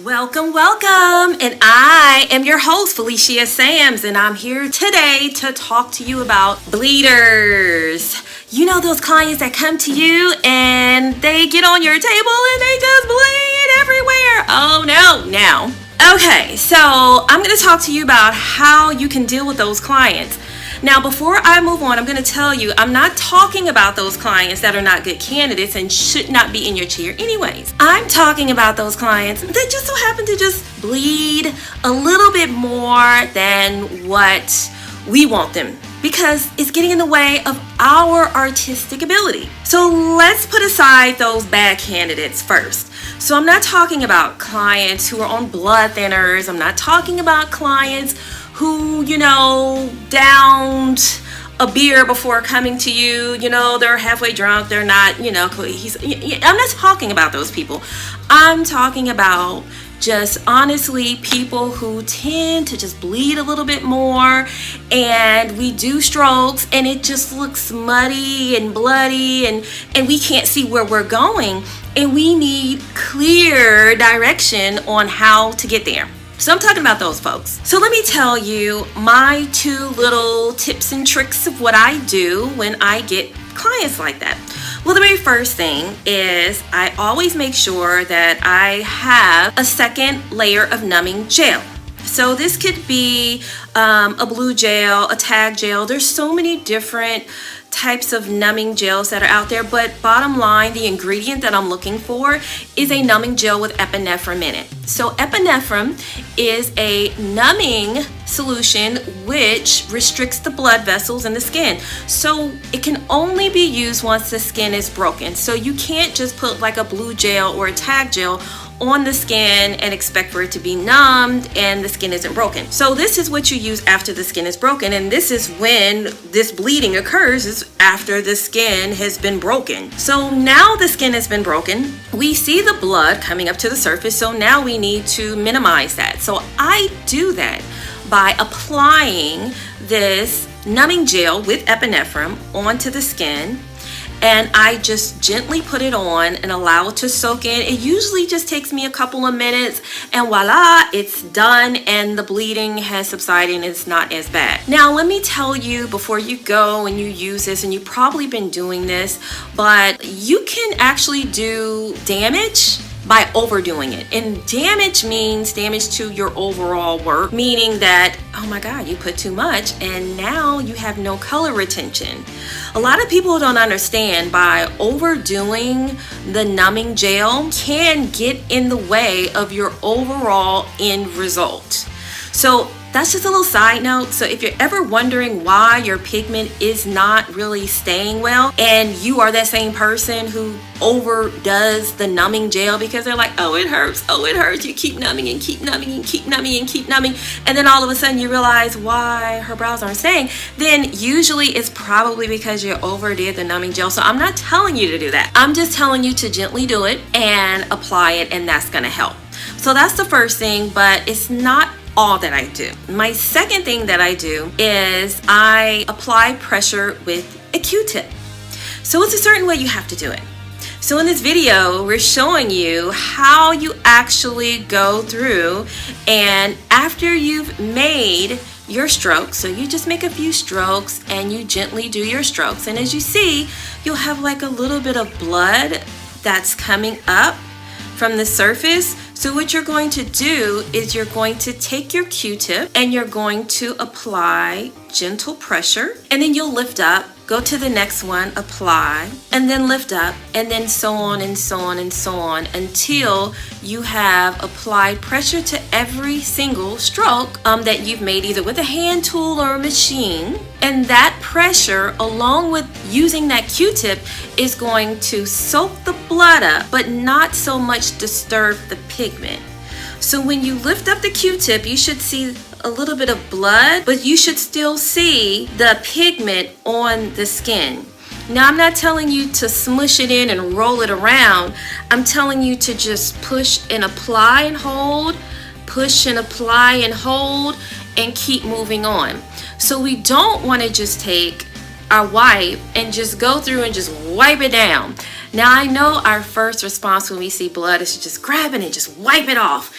Welcome, welcome, and I am your host, Felicia Sams, and I'm here today to talk to you about bleeders. You know those clients that come to you and they get on your table and they just bleed everywhere. Oh no, now. Okay, so I'm going to talk to you about how you can deal with those clients. Now, before I move on, I'm going to tell you, I'm not talking about those clients that are not good candidates and should not be in your chair anyways. I'm talking about those clients that just so happen to just bleed a little bit more than what we want them, because it's getting in the way of our artistic ability. So let's put aside those bad candidates first. So I'm not talking about clients who are on blood thinners. I'm not talking about clients who, downed a beer before coming to you. They're halfway drunk. They're not, I'm not talking about those people. I'm talking about just honestly people who tend to just bleed a little bit more, and we do strokes and it just looks muddy and bloody and we can't see where we're going, and we need clear direction on how to get there. So I'm talking about those folks. So let me tell you my 2 little tips and tricks of what I do when I get clients like that. Well, the very first thing is I always make sure that I have a second layer of numbing gel. So this could be a blue gel, a tag gel. There's so many different types of numbing gels that are out there, but bottom line, the ingredient that I'm looking for is a numbing gel with epinephrine in it. So epinephrine is a numbing solution which restricts the blood vessels in the skin. So it can only be used once the skin is broken. So you can't just put like a blue gel or a tag gel on the skin and expect for it to be numbed and the skin isn't broken. So this is what you use after the skin is broken, and this is when this bleeding occurs, is after the skin has been broken. So now the skin has been broken, we see the blood coming up to the surface, so now we need to minimize that. So I do that by applying this numbing gel with epinephrine onto the skin, and I just gently put it on and allow it to soak in. It usually just takes me a couple of minutes, and voila, it's done and the bleeding has subsided and it's not as bad. Now, let me tell you before you go and you use this, and you've probably been doing this, but you can actually do damage by overdoing it. And damage means damage to your overall work, meaning that, oh my God, you put too much and now you have no color retention. A lot of people don't understand by overdoing the numbing gel can get in the way of your overall end result. So that's just a little side note. So if you're ever wondering why your pigment is not really staying well, and you are that same person who overdoes the numbing gel because they're like, oh, it hurts, you keep numbing and keep numbing and keep numbing and keep numbing, and then all of a sudden you realize why her brows aren't staying, then usually it's probably because you overdid the numbing gel. So I'm not telling you to do that. I'm just telling you to gently do it and apply it, and that's gonna help. So that's the first thing, but it's not all that I do. My second thing that I do is I apply pressure with a Q-tip. So it's a certain way you have to do it. So in this video, we're showing you how you actually go through, and after you've made your strokes, so you just make a few strokes and you gently do your strokes, and as you see, you'll have like a little bit of blood that's coming up from the surface. So what you're going to do is you're going to take your Q-tip and you're going to apply gentle pressure, and then you'll lift up, go to the next one, apply, and then lift up, and then so on and so on and so on until you have applied pressure to every single stroke that you've made, either with a hand tool or a machine. And that pressure, along with using that Q-tip, is going to soak the blood up, but not so much disturb the pigment. So when you lift up the Q-tip, you should see a little bit of blood, but you should still see the pigment on the skin. Now, I'm not telling you to smush it in and roll it around. I'm telling you to just push and apply and hold, push and apply and hold, and keep moving on. So we don't want to just take our wipe and just go through and just wipe it down. Now I know our first response when we see blood is to just grab it and just wipe it off.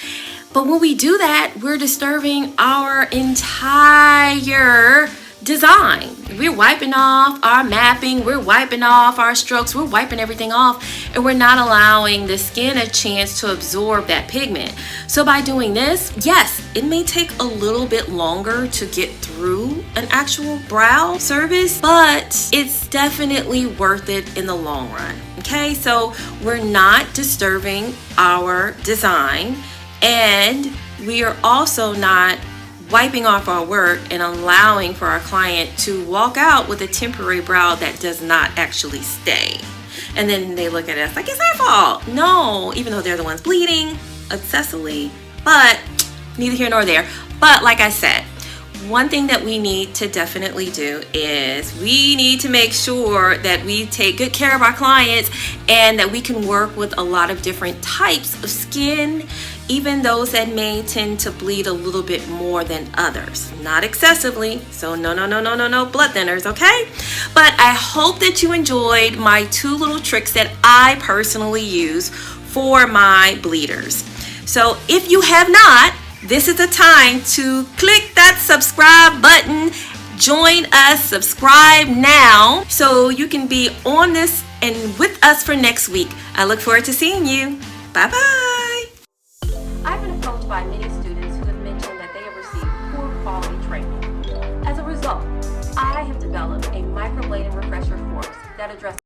But when we do that, we're disturbing our entire design. We're wiping off our mapping, we're wiping off our strokes, we're wiping everything off, and we're not allowing the skin a chance to absorb that pigment. So by doing this, yes, it may take a little bit longer to get through an actual brow service, but it's definitely worth it in the long run. Okay, so we're not disturbing our design, and we are also not wiping off our work and allowing for our client to walk out with a temporary brow that does not actually stay. And then they look at us like it's our fault. No, even though they're the ones bleeding obsessively, but neither here nor there. But like I said, one thing that we need to definitely do is we need to make sure that we take good care of our clients and that we can work with a lot of different types of skin, even those that may tend to bleed a little bit more than others. Not excessively, so no blood thinners, okay? But I hope that you enjoyed my 2 little tricks that I personally use for my bleeders. So if you have not, this is the time to click that subscribe button. Join us, subscribe now, so you can be on this and with us for next week. I look forward to seeing you. Bye-bye. I've been approached by many students who have mentioned that they have received poor quality training. As a result, I have developed a microblading refresher course that addresses